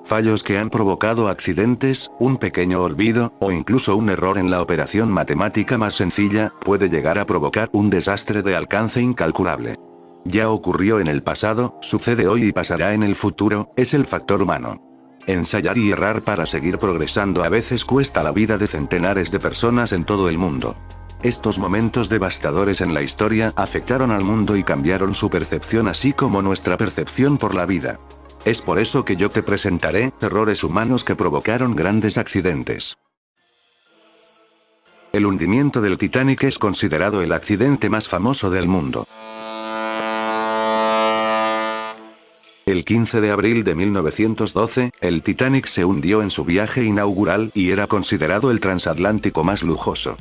fallos que han provocado accidentes, un pequeño olvido, o incluso un error en la operación matemática más sencilla, puede llegar a provocar un desastre de alcance incalculable. Ya ocurrió en el pasado, sucede hoy y pasará en el futuro, es el factor humano. Ensayar y errar para seguir progresando a veces cuesta la vida de centenares de personas en todo el mundo. Estos momentos devastadores en la historia afectaron al mundo y cambiaron su percepción así como nuestra percepción por la vida. Es por eso que yo te presentaré errores humanos que provocaron grandes accidentes. El hundimiento del Titanic es considerado el accidente más famoso del mundo. El 15 de abril de 1912, el Titanic se hundió en su viaje inaugural y era considerado el transatlántico más lujoso.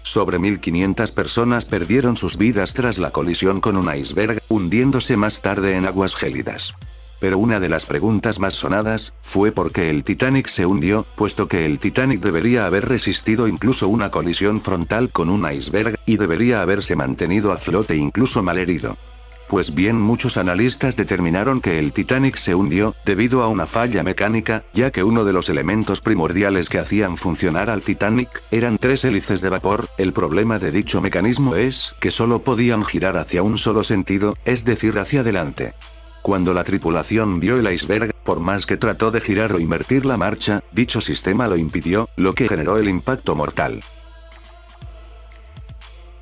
Sobre 1.500 personas perdieron sus vidas tras la colisión con un iceberg, hundiéndose más tarde en aguas gélidas. Pero una de las preguntas más sonadas fue por qué el Titanic se hundió, puesto que el Titanic debería haber resistido incluso una colisión frontal con un iceberg, y debería haberse mantenido a flote incluso malherido. Pues bien, muchos analistas determinaron que el Titanic se hundió debido a una falla mecánica, ya que uno de los elementos primordiales que hacían funcionar al Titanic eran 3 hélices de vapor. El problema de dicho mecanismo es que solo podían girar hacia un solo sentido, es decir, hacia adelante. Cuando la tripulación vio el iceberg, por más que trató de girar o invertir la marcha, dicho sistema lo impidió, lo que generó el impacto mortal.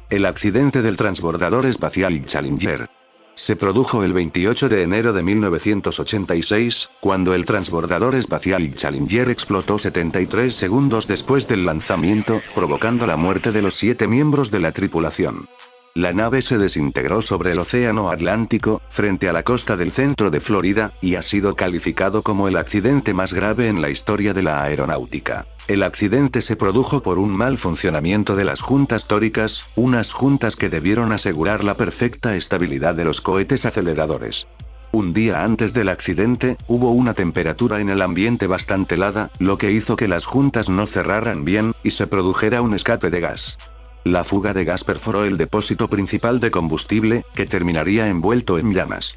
El accidente del transbordador espacial Challenger se produjo el 28 de enero de 1986, cuando el transbordador espacial Challenger explotó 73 segundos después del lanzamiento, provocando la muerte de los 7 miembros de la tripulación. La nave se desintegró sobre el Océano Atlántico, frente a la costa del centro de Florida, y ha sido calificado como el accidente más grave en la historia de la aeronáutica. El accidente se produjo por un mal funcionamiento de las juntas tóricas, unas juntas que debieron asegurar la perfecta estabilidad de los cohetes aceleradores. Un día antes del accidente, hubo una temperatura en el ambiente bastante helada, lo que hizo que las juntas no cerraran bien, y se produjera un escape de gas. La fuga de gas perforó el depósito principal de combustible, que terminaría envuelto en llamas.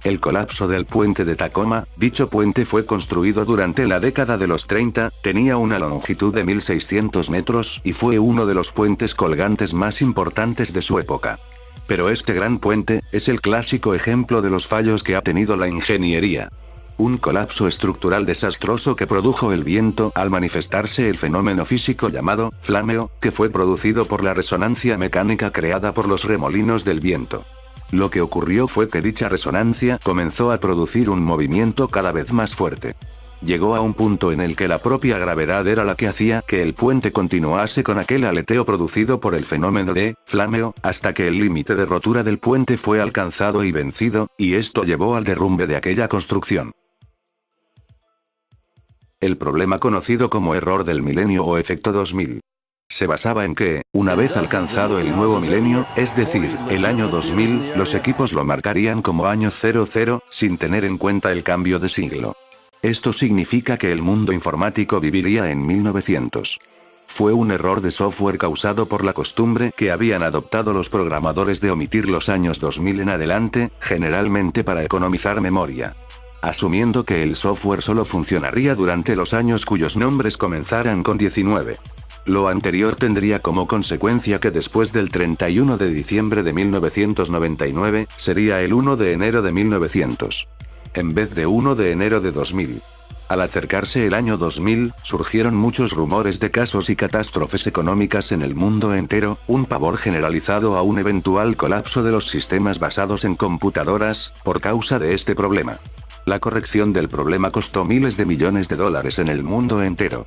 El colapso del puente de Tacoma. Dicho puente fue construido durante la década de los 30, tenía una longitud de 1.600 metros y fue uno de los puentes colgantes más importantes de su época. Pero este gran puente es el clásico ejemplo de los fallos que ha tenido la ingeniería. Un colapso estructural desastroso que produjo el viento al manifestarse el fenómeno físico llamado flameo, que fue producido por la resonancia mecánica creada por los remolinos del viento. Lo que ocurrió fue que dicha resonancia comenzó a producir un movimiento cada vez más fuerte. Llegó a un punto en el que la propia gravedad era la que hacía que el puente continuase con aquel aleteo producido por el fenómeno de flameo, hasta que el límite de rotura del puente fue alcanzado y vencido, y esto llevó al derrumbe de aquella construcción. El problema conocido como error del milenio o efecto 2000. Se basaba en que, una vez alcanzado el nuevo milenio, es decir, el año 2000, los equipos lo marcarían como año 00, sin tener en cuenta el cambio de siglo. Esto significa que el mundo informático viviría en 1900. Fue un error de software causado por la costumbre que habían adoptado los programadores de omitir los años 2000 en adelante, generalmente para economizar memoria. Asumiendo que el software solo funcionaría durante los años cuyos nombres comenzaran con 19. Lo anterior tendría como consecuencia que después del 31 de diciembre de 1999, sería el 1 de enero de 1900. En vez de 1 de enero de 2000. Al acercarse el año 2000, surgieron muchos rumores de casos y catástrofes económicas en el mundo entero, un pavor generalizado a un eventual colapso de los sistemas basados en computadoras, por causa de este problema. La corrección del problema costó miles de millones de dólares en el mundo entero.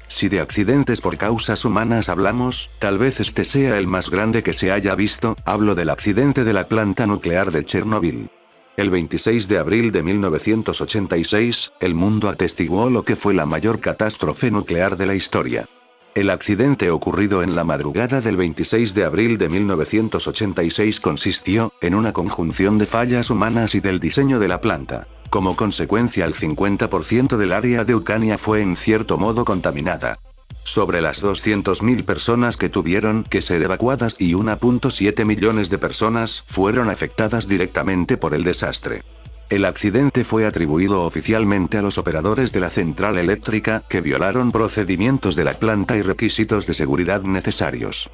Si de accidentes por causas humanas hablamos, tal vez este sea el más grande que se haya visto. Hablo del accidente de la planta nuclear de Chernobyl. El 26 de abril de 1986, el mundo atestiguó lo que fue la mayor catástrofe nuclear de la historia. El accidente ocurrido en la madrugada del 26 de abril de 1986 consistió en una conjunción de fallas humanas y del diseño de la planta. Como consecuencia, el 50% del área de Ucrania fue en cierto modo contaminada. Sobre las 200.000 personas que tuvieron que ser evacuadas y 1.7 millones de personas fueron afectadas directamente por el desastre. El accidente fue atribuido oficialmente a los operadores de la central eléctrica, que violaron procedimientos de la planta y requisitos de seguridad necesarios.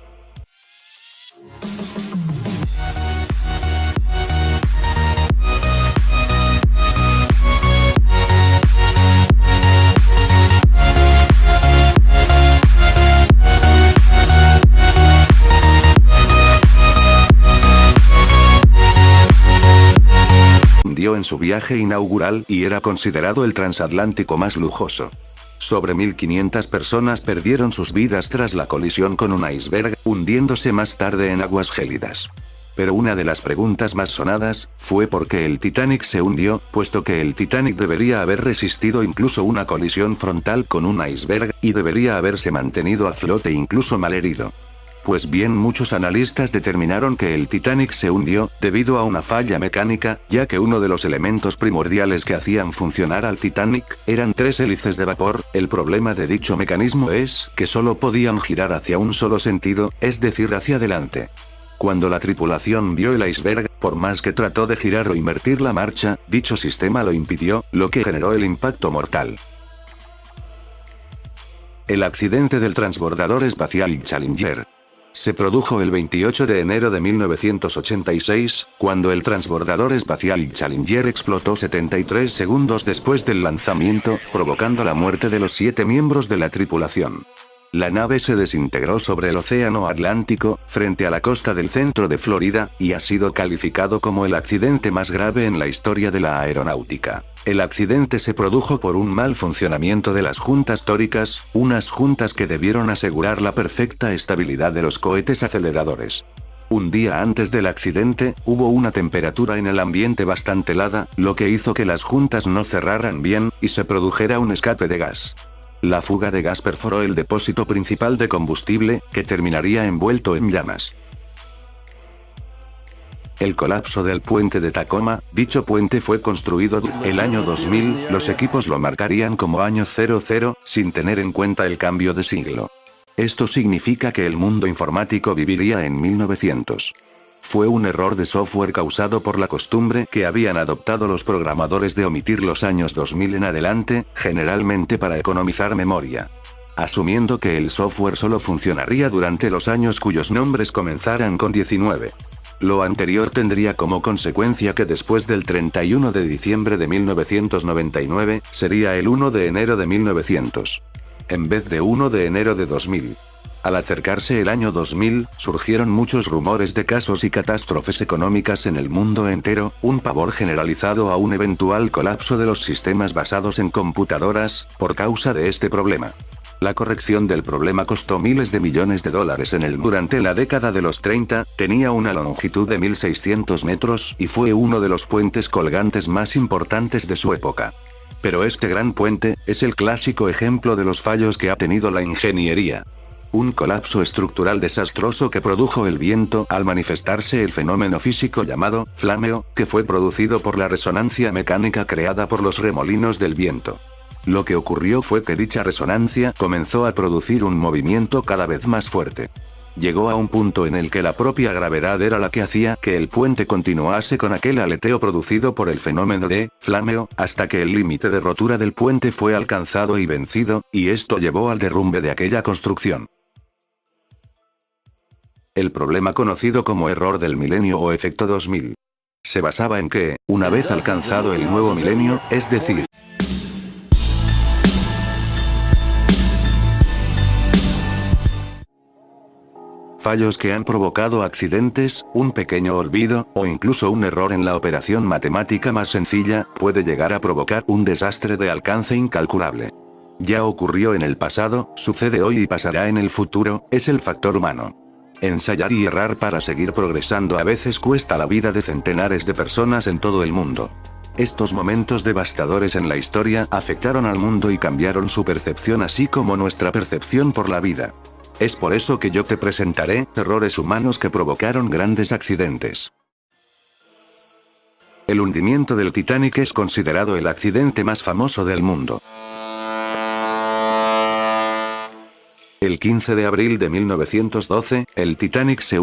En su viaje inaugural y era considerado el transatlántico más lujoso. Sobre 1.500 personas perdieron sus vidas tras la colisión con un iceberg, hundiéndose más tarde en aguas gélidas. Pero una de las preguntas más sonadas fue por qué el Titanic se hundió, puesto que el Titanic debería haber resistido incluso una colisión frontal con un iceberg, y debería haberse mantenido a flote incluso malherido. Pues bien, muchos analistas determinaron que el Titanic se hundió debido a una falla mecánica, ya que uno de los elementos primordiales que hacían funcionar al Titanic eran 3 hélices de vapor. El problema de dicho mecanismo es que solo podían girar hacia un solo sentido, es decir, hacia adelante. Cuando la tripulación vio el iceberg, por más que trató de girar o invertir la marcha, dicho sistema lo impidió, lo que generó el impacto mortal. El accidente del transbordador espacial Challenger se produjo el 28 de enero de 1986, cuando el transbordador espacial Challenger explotó 73 segundos después del lanzamiento, provocando la muerte de los 7 miembros de la tripulación. La nave se desintegró sobre el Océano Atlántico, frente a la costa del centro de Florida, y ha sido calificado como el accidente más grave en la historia de la aeronáutica. El accidente se produjo por un mal funcionamiento de las juntas tóricas, unas juntas que debieron asegurar la perfecta estabilidad de los cohetes aceleradores. Un día antes del accidente, hubo una temperatura en el ambiente bastante helada, lo que hizo que las juntas no cerraran bien, y se produjera un escape de gas. La fuga de gas perforó el depósito principal de combustible, que terminaría envuelto en llamas. El colapso del puente de Tacoma. Dicho puente fue construido el año 2000, los equipos lo marcarían como año 00, sin tener en cuenta el cambio de siglo. Esto significa que el mundo informático viviría en 1900. Fue un error de software causado por la costumbre que habían adoptado los programadores de omitir los años 2000 en adelante, generalmente para economizar memoria. Asumiendo que el software solo funcionaría durante los años cuyos nombres comenzaran con 19. Lo anterior tendría como consecuencia que después del 31 de diciembre de 1999, sería el 1 de enero de 1900. En vez de 1 de enero de 2000. Al acercarse el año 2000, surgieron muchos rumores de casos y catástrofes económicas en el mundo entero, un pavor generalizado a un eventual colapso de los sistemas basados en computadoras, por causa de este problema. La corrección del problema costó miles de millones de dólares durante la década de los 30, tenía una longitud de 1.600 metros y fue uno de los puentes colgantes más importantes de su época. Pero este gran puente es el clásico ejemplo de los fallos que ha tenido la ingeniería. Un colapso estructural desastroso que produjo el viento al manifestarse el fenómeno físico llamado flameo, que fue producido por la resonancia mecánica creada por los remolinos del viento. Lo que ocurrió fue que dicha resonancia comenzó a producir un movimiento cada vez más fuerte. Llegó a un punto en el que la propia gravedad era la que hacía que el puente continuase con aquel aleteo producido por el fenómeno de flameo, hasta que el límite de rotura del puente fue alcanzado y vencido, y esto llevó al derrumbe de aquella construcción. El problema conocido como error del milenio o efecto 2000 se basaba en que, una vez alcanzado el nuevo milenio, es decir, fallos que han provocado accidentes, un pequeño olvido, o incluso un error en la operación matemática más sencilla, puede llegar a provocar un desastre de alcance incalculable. Ya ocurrió en el pasado, sucede hoy y pasará en el futuro, es el factor humano. Ensayar y errar para seguir progresando a veces cuesta la vida de centenares de personas en todo el mundo. Estos momentos devastadores en la historia afectaron al mundo y cambiaron su percepción así como nuestra percepción por la vida. Es por eso que yo te presentaré errores humanos que provocaron grandes accidentes. El hundimiento del Titanic es considerado el accidente más famoso del mundo. El 15 de abril de 1912, el Titanic se